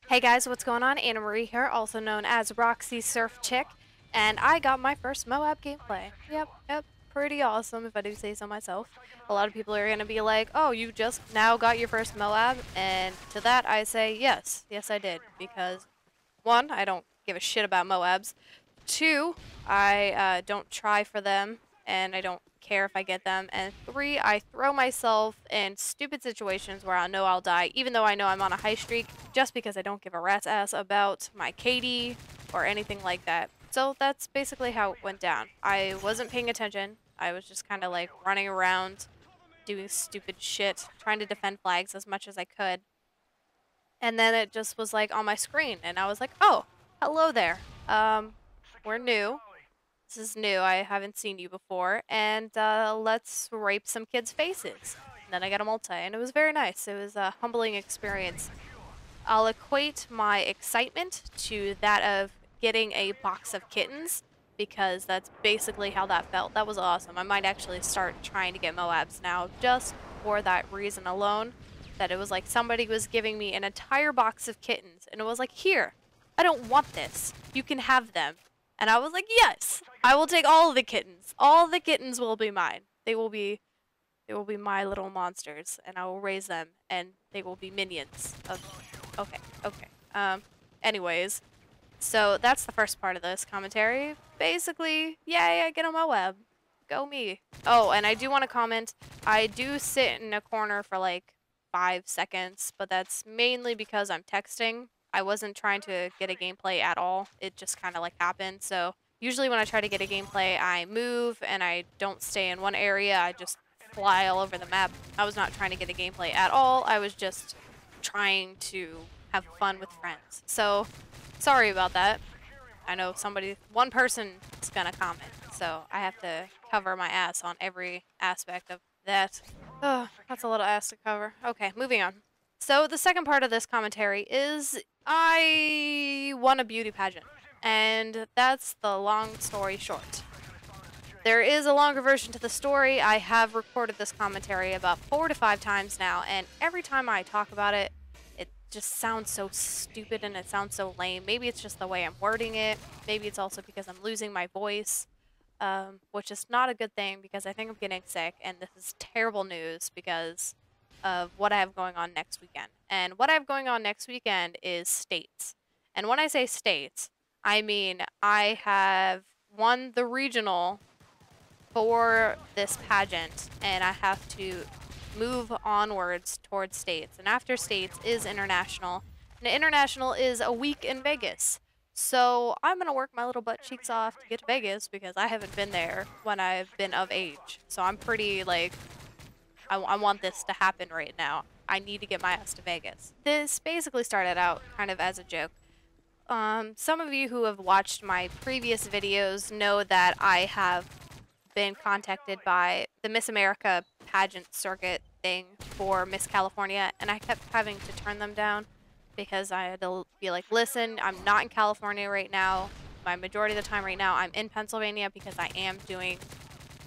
Hey guys, what's going on? Anna Marie here, also known as Roxy Surf Chick, and I got my first M.O.A.B. gameplay. Yep, pretty awesome if I do say so myself. A lot of people are gonna be like, "Oh, you just now got your first M.O.A.B.?" And to that I say, yes I did, because one, I don't give a shit about M.O.A.Bs. Two, I don't try for them, and I don't care if I get them. And three, I throw myself in stupid situations where I know I'll die, even though I know I'm on a high streak, just because I don't give a rat's ass about my KD or anything like that. So that's basically how it went down. I wasn't paying attention. I was just kind of like running around, doing stupid shit, trying to defend flags as much as I could. And then it just was like on my screen, and I was like, oh, hello there. We're new. This is new. I haven't seen you before, and let's rape some kids' faces. And then I got a multi, and it was very nice. It was a humbling experience. I'll equate my excitement to that of getting a box of kittens, because that's basically how that felt. That was awesome. I might actually start trying to get M.O.A.Bs now, just for that reason alone. That it was like somebody was giving me an entire box of kittens, and it was like, here, I don't want this. You can have them. And I was like, yes, I will take all of the kittens. All the kittens will be mine. They will be my little monsters, and I will raise them, and they will be minions of. Okay. Anyways, so that's the first part of this commentary. Basically, yay, I get a M.O.A.B. Go me. Oh, and I do want to comment. I do sit in a corner for like 5 seconds, but that's mainly because I'm texting. I wasn't trying to get a gameplay at all. It just kind of like happened. So usually when I try to get a gameplay, I move and I don't stay in one area. I just fly all over the map. I was not trying to get a gameplay at all. I was just trying to have fun with friends. So sorry about that. I know one person is gonna comment, so I have to cover my ass on every aspect of that. Oh, that's a little ass to cover. Okay, moving on. So the second part of this commentary is I won a beauty pageant, and that's the long story short. There is a longer version to the story. I have recorded this commentary about 4 to 5 times now, and every time I talk about it, it just sounds so stupid and it sounds so lame. Maybe it's just the way I'm wording it. Maybe it's also because I'm losing my voice, which is not a good thing because I think I'm getting sick, and this is terrible news because of what I have going on next weekend. And what I have going on next weekend is states. And when I say states, I mean I have won the regional for this pageant, and I have to move onwards towards states. And after states is international. And international is a week in Vegas. So I'm going to work my little butt cheeks off to get to Vegas because I haven't been there when I've been of age. So I'm pretty like, I want this to happen right now. I need to get my ass to Vegas. This basically started out kind of as a joke. Some of you who have watched my previous videos know that I have been contacted by the Miss America pageant circuit thing for Miss California, and I kept having to turn them down because I had to be like, listen, I'm not in California right now. My majority of the time right now, I'm in Pennsylvania because I am doing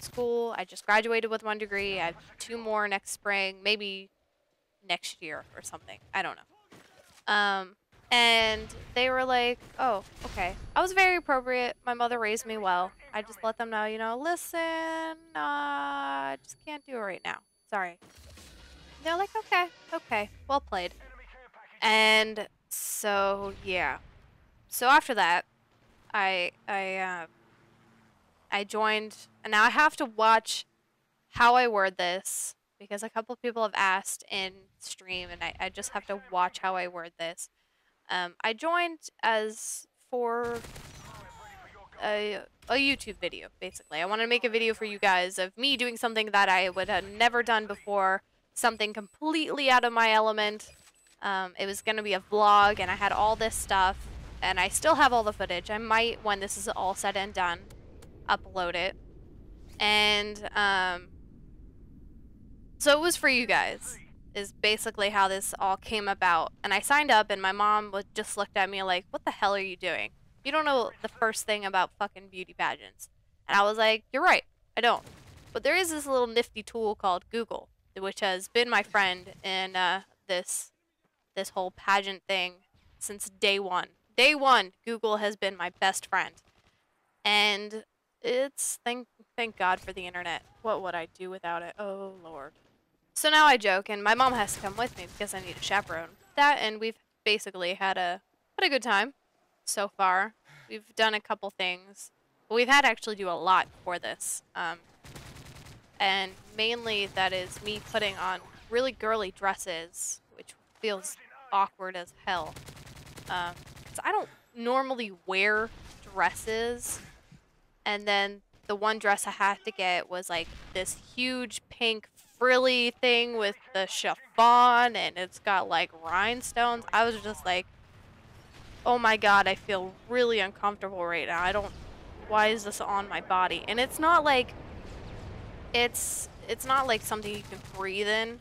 school. I just graduated with 1 degree. I have 2 more next spring, maybe next year or something. I don't know. And they were like, oh, okay. I was very appropriate. My mother raised me well. I just let them know, listen, I just can't do it right now. Sorry. They're like, okay, well played. And so, yeah. So after that, I joined, and now I have to watch how I word this because a couple of people have asked in stream, and I just have to watch how I word this. I joined as for a YouTube video, basically. I want to make a video for you guys of me doing something that I would have never done before, something completely out of my element. It was going to be a vlog, and I had all this stuff, and I still have all the footage. I might, when this is all said and done, upload it. And so it was for you guys, is basically how this all came about. And I signed up, and my mom just looked at me like, what the hell are you doing? You don't know the first thing about fucking beauty pageants. And I was like, you're right, I don't. But there is this little nifty tool called Google, which has been my friend in this whole pageant thing since day one. Day one, Google has been my best friend. And it's, thank God for the internet. What would I do without it? Oh, Lord. So now I joke, and my mom has to come with me because I need a chaperone. That, and we've basically had a good time so far. We've done a couple things. But we've had to actually do a lot for this. And mainly that is me putting on really girly dresses, which feels awkward as hell. Because I don't normally wear dresses. And then the one dress I had to get was like this huge pink frilly thing with the chiffon, and it's got like rhinestones. I was just like, oh my god, I feel really uncomfortable right now. Why is this on my body? And it's not like, it's not like something you can breathe in.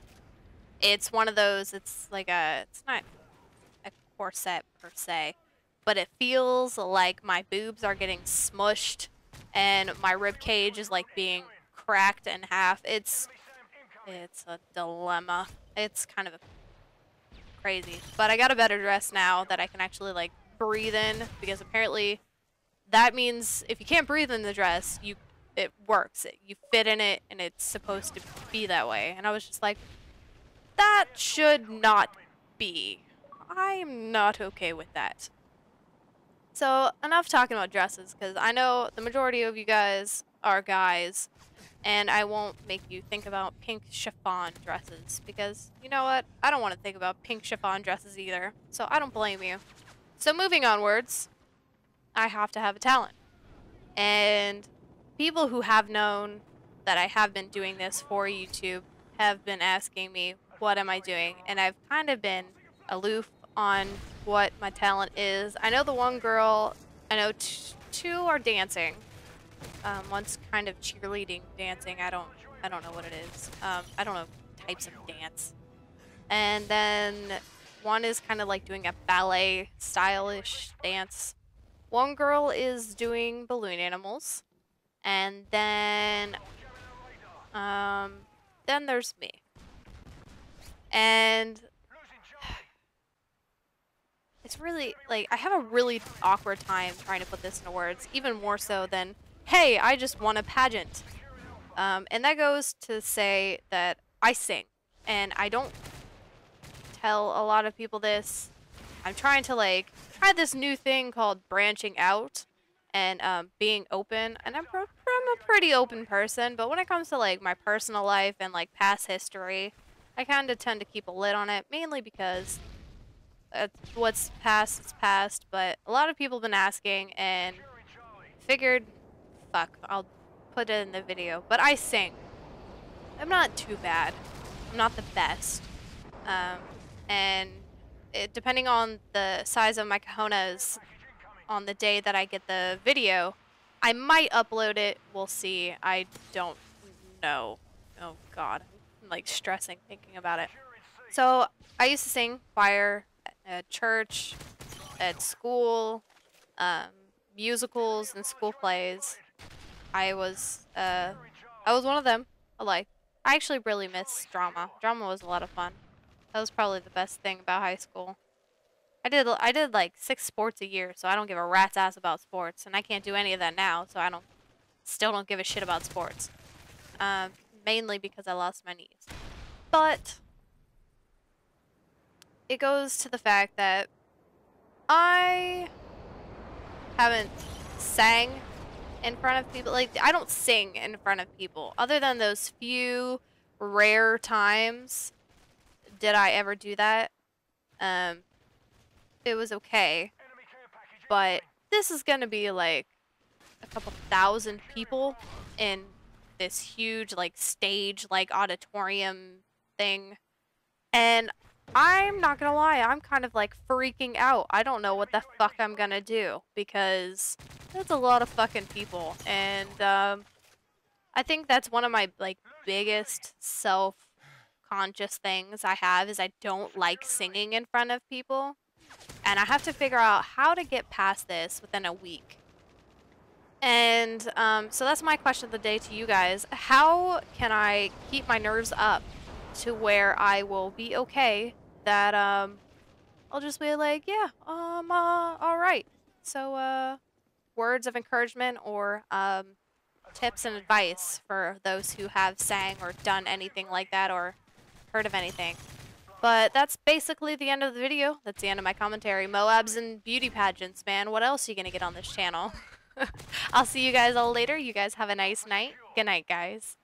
It's one of those, it's not a corset per se, but it feels like my boobs are getting smushed and my rib cage is like being cracked in half. It's a dilemma. It's kind of crazy. But I got a better dress now that I can actually like breathe in, because apparently that means if you can't breathe in the dress, it works. You fit in it and it's supposed to be that way. And I was just like, that should not be. I'm not okay with that. So enough talking about dresses, because I know the majority of you guys are guys, and I won't make you think about pink chiffon dresses, because you know what? I don't want to think about pink chiffon dresses either, so I don't blame you. So moving onwards, I have to have a talent. And people who have known that I have been doing this for YouTube have been asking me, what am I doing? And I've kind of been aloof on what my talent is. I know the one girl, I know two are dancing. One's kind of cheerleading dancing. I don't know what it is. I don't know types of dance. And then one is kind of like doing a ballet stylish dance. One girl is doing balloon animals. And then there's me. And it's really, like, I have a really awkward time trying to put this into words, even more so than, hey, I just won a pageant. And that goes to say that I sing, and I don't tell a lot of people this. I'm trying to, like, try this new thing called branching out and being open, and I'm a pretty open person, but when it comes to, like, my personal life and, like, past history, I kind of tend to keep a lid on it, mainly because what's past is past, but a lot of people have been asking, and figured, fuck, I'll put it in the video. But I sing. I'm not too bad. I'm not the best. And depending on the size of my cojones on the day that I get the video, I might upload it. We'll see. I don't know. Oh god, I'm like stressing thinking about it. So I used to sing choir at church, at school, musicals and school plays. I was one of them. I actually really miss drama. Drama was a lot of fun. That was probably the best thing about high school. I did like 6 sports a year, so I don't give a rat's ass about sports, and I can't do any of that now, so I still don't give a shit about sports. Mainly because I lost my knees. But it goes to the fact that I haven't sang in front of people. Like, I don't sing in front of people. Other than those few rare times did I ever do that. It was okay. But this is gonna be like a couple thousand people in this huge like stage, like auditorium thing. And I'm not gonna lie, I'm kind of like freaking out. I don't know what the fuck I'm gonna do, because that's a lot of fucking people. And I think that's one of my like biggest self-conscious things I have, is I don't like singing in front of people. And I have to figure out how to get past this within a week. And so that's my question of the day to you guys. How can I keep my nerves up to where I will be okay, that I'll just be like, yeah, all right. So, words of encouragement or tips and advice for those who have sang or done anything like that or heard of anything. But that's basically the end of the video. That's the end of my commentary. Moabs and beauty pageants, man. What else are you gonna get on this channel? I'll see you guys all later. You guys have a nice night. Good night, guys.